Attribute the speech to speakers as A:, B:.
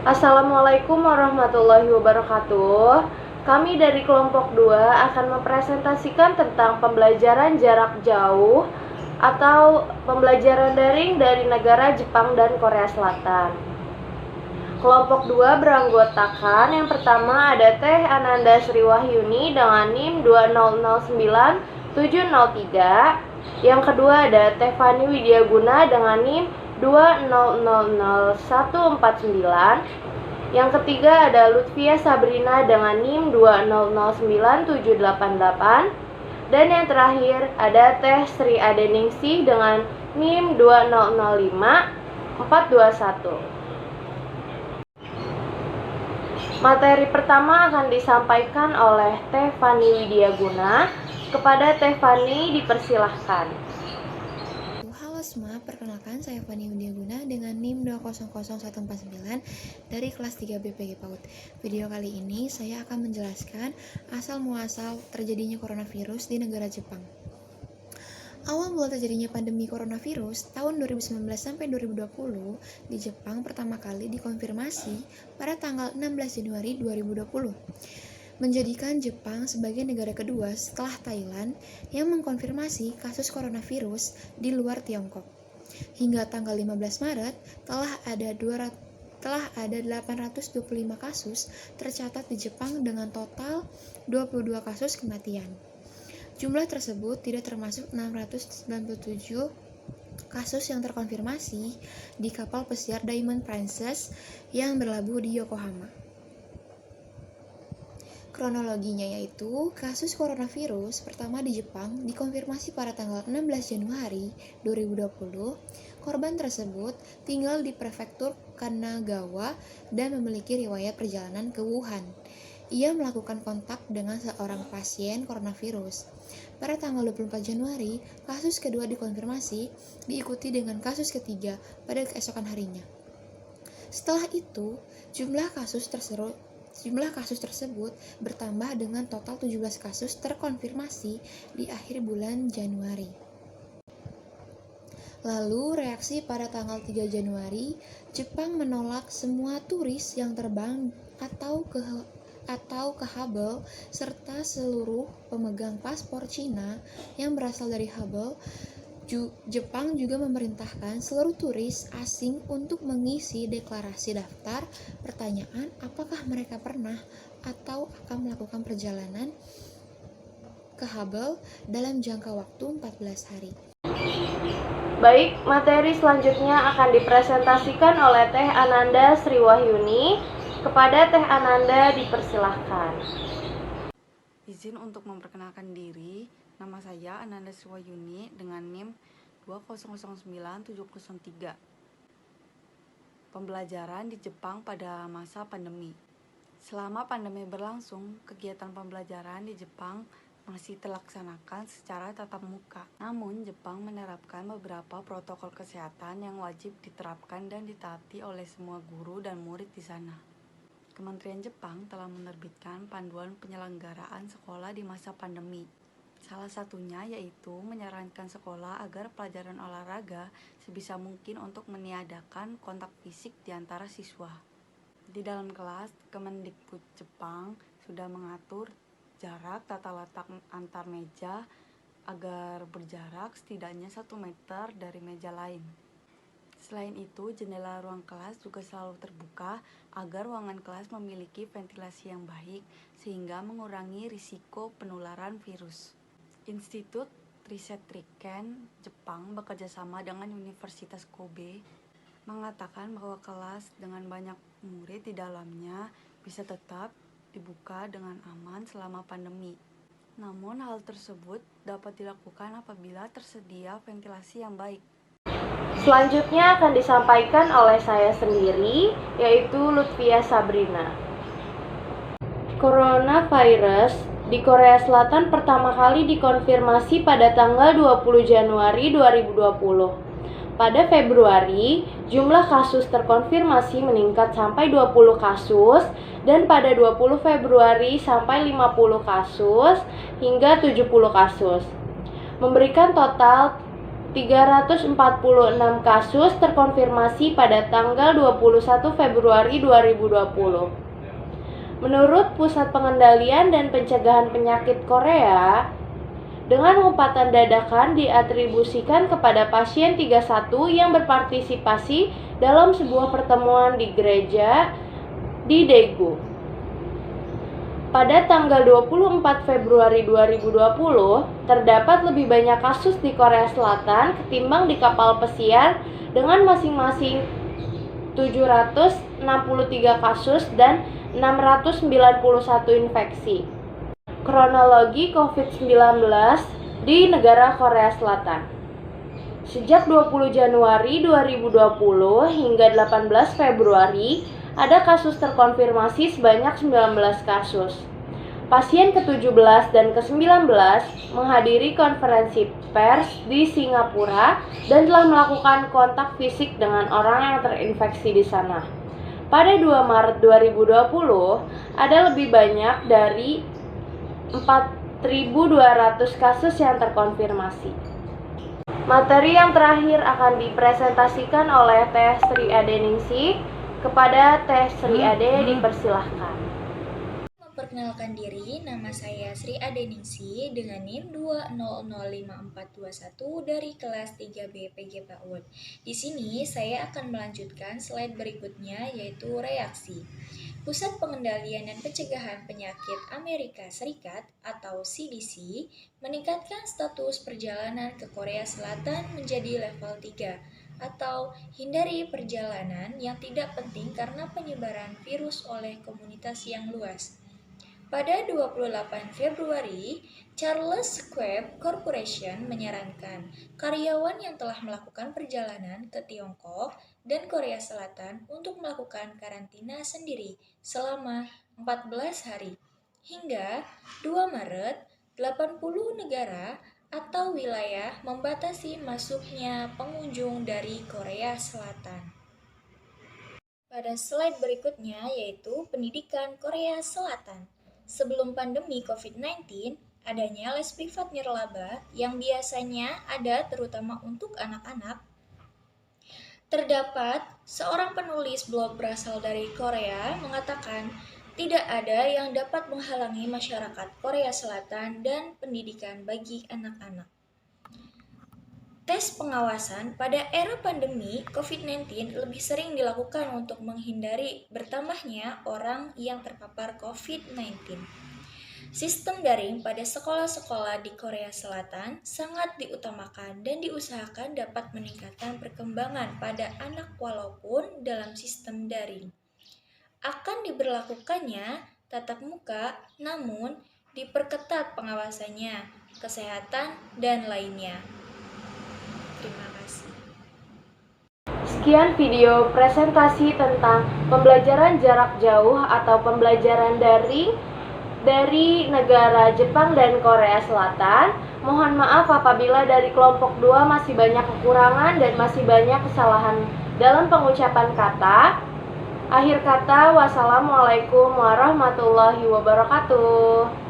A: Assalamualaikum warahmatullahi wabarakatuh. Kami dari kelompok 2 akan mempresentasikan tentang pembelajaran jarak jauh atau pembelajaran daring dari negara Jepang dan Korea Selatan. Kelompok 2 beranggotakan yang pertama ada Teh Ananda Sriwahyuni dengan NIM 2009703. Yang kedua ada Teh Fani Widiaguna dengan NIM 2000149. Yang ketiga ada Lutfia Sabrina dengan NIM 2009788. Dan yang terakhir ada Teh Sri Adeningsih dengan NIM 2005421. Materi pertama akan disampaikan oleh Teh Fani Widiaguna. Kepada Teh Fani dipersilahkan.
B: Halo semua, perkenalkan saya Fani Widiaguna dengan NIM 2000149 dari kelas 3 BPG PAUD. Video kali ini saya akan menjelaskan asal-muasal terjadinya coronavirus di negara Jepang. Awal mula terjadinya pandemi coronavirus tahun 2019 sampai 2020 di Jepang pertama kali dikonfirmasi pada tanggal 16 Januari 2020. Menjadikan Jepang sebagai negara kedua setelah Thailand yang mengkonfirmasi kasus coronavirus di luar Tiongkok. Hingga tanggal 15 Maret telah ada 825 kasus tercatat di Jepang dengan total 22 kasus kematian. Jumlah tersebut tidak termasuk 697 kasus yang terkonfirmasi di kapal pesiar Diamond Princess yang berlabuh di Yokohama. Kronologinya yaitu, kasus coronavirus pertama di Jepang dikonfirmasi pada tanggal 16 Januari 2020. Korban tersebut tinggal di prefektur Kanagawa dan memiliki riwayat perjalanan ke Wuhan. Ia melakukan kontak dengan seorang pasien coronavirus. Pada tanggal 24 Januari, kasus kedua dikonfirmasi, diikuti dengan kasus ketiga pada keesokan harinya. Setelah itu, jumlah kasus tersebut bertambah dengan total 17 kasus terkonfirmasi di akhir bulan Januari. Lalu, reaksi pada tanggal 3 Januari, Jepang menolak semua turis yang terbang atau ke Hubble serta seluruh pemegang paspor Cina yang berasal dari Hubble. Jepang juga memerintahkan seluruh turis asing untuk mengisi deklarasi daftar pertanyaan apakah mereka pernah atau akan melakukan perjalanan ke Hubble dalam jangka waktu 14 hari.
A: Baik, materi selanjutnya akan dipresentasikan oleh Teh Ananda Sriwahyuni. Kepada Teh Ananda dipersilahkan.
C: Izin untuk memperkenalkan diri, nama saya Ananda Sriwahyuni dengan NIM 2009703. Pembelajaran di Jepang pada masa pandemi. Selama pandemi berlangsung, kegiatan pembelajaran di Jepang masih terlaksanakan secara tatap muka. Namun, Jepang menerapkan beberapa protokol kesehatan yang wajib diterapkan dan ditaati oleh semua guru dan murid di sana. Kementerian Jepang telah menerbitkan panduan penyelenggaraan sekolah di masa pandemi. Salah satunya yaitu menyarankan sekolah agar pelajaran olahraga sebisa mungkin untuk meniadakan kontak fisik di antara siswa. Di dalam kelas, Kemendikbud Jepang sudah mengatur jarak tata letak antar meja agar berjarak setidaknya 1 meter dari meja lain. Selain itu, jendela ruang kelas juga selalu terbuka agar ruangan kelas memiliki ventilasi yang baik sehingga mengurangi risiko penularan virus. Institut Riset Riken Jepang bekerjasama dengan Universitas Kobe mengatakan bahwa kelas dengan banyak murid di dalamnya bisa tetap dibuka dengan aman selama pandemi. Namun hal tersebut dapat dilakukan apabila tersedia ventilasi yang baik.
A: Selanjutnya akan disampaikan oleh saya sendiri, yaitu Lutfia Sabrina. Coronavirus di Korea Selatan pertama kali dikonfirmasi pada tanggal 20 Januari 2020. Pada Februari, jumlah kasus terkonfirmasi meningkat sampai 20 kasus dan pada 20 Februari sampai 50 kasus hingga 70 kasus. Memberikan total 346 kasus terkonfirmasi pada tanggal 21 Februari 2020. Menurut Pusat Pengendalian dan Pencegahan Penyakit Korea, dengan lompatan dadakan diatribusikan kepada pasien 31 yang berpartisipasi dalam sebuah pertemuan di gereja di Daegu. Pada tanggal 24 Februari 2020, terdapat lebih banyak kasus di Korea Selatan ketimbang di kapal pesiar dengan masing-masing 763 kasus dan 691 infeksi. Kronologi COVID-19 di negara Korea Selatan. Sejak 20 Januari 2020 hingga 18 Februari, ada kasus terkonfirmasi sebanyak 19 kasus. Pasien ke-17 dan ke-19 menghadiri konferensi pers di Singapura dan telah melakukan kontak fisik dengan orang yang terinfeksi di sana. Pada 2 Maret 2020, ada lebih banyak dari 4.200 kasus yang terkonfirmasi. Materi yang terakhir akan dipresentasikan oleh Teh Sri Adeningsih. Kepada Teh Sri Ade dipersilahkan.
D: Memperkenalkan diri, nama saya Sri Adeningsih dengan NIM 2005421 dari kelas 3B PG PAUD. Di sini saya akan melanjutkan slide berikutnya yaitu reaksi. Pusat Pengendalian dan Pencegahan Penyakit Amerika Serikat atau CDC meningkatkan status perjalanan ke Korea Selatan menjadi level 3 atau hindari perjalanan yang tidak penting karena penyebaran virus oleh komunitas yang luas. Pada 28 Februari, Charles Schwab Corporation menyarankan karyawan yang telah melakukan perjalanan ke Tiongkok dan Korea Selatan untuk melakukan karantina sendiri selama 14 hari. Hingga 2 Maret, 80 negara atau wilayah membatasi masuknya pengunjung dari Korea Selatan. Pada slide berikutnya yaitu pendidikan Korea Selatan. Sebelum pandemi COVID-19, adanya les privat nirlaba yang biasanya ada terutama untuk anak-anak. Terdapat seorang penulis blog berasal dari Korea mengatakan tidak ada yang dapat menghalangi masyarakat Korea Selatan dan pendidikan bagi anak-anak. Tes pengawasan pada era pandemi COVID-19 lebih sering dilakukan untuk menghindari bertambahnya orang yang terpapar COVID-19. Sistem daring pada sekolah-sekolah di Korea Selatan sangat diutamakan dan diusahakan dapat meningkatkan perkembangan pada anak walaupun dalam sistem daring. Akan diberlakukannya tatap muka, namun diperketat pengawasannya, kesehatan, dan lainnya. Terima kasih.
A: Sekian video presentasi tentang pembelajaran jarak jauh atau pembelajaran daring dari negara Jepang dan Korea Selatan. Mohon maaf apabila dari kelompok 2 masih banyak kekurangan dan masih banyak kesalahan dalam pengucapan kata. Akhir kata, wassalamualaikum warahmatullahi wabarakatuh.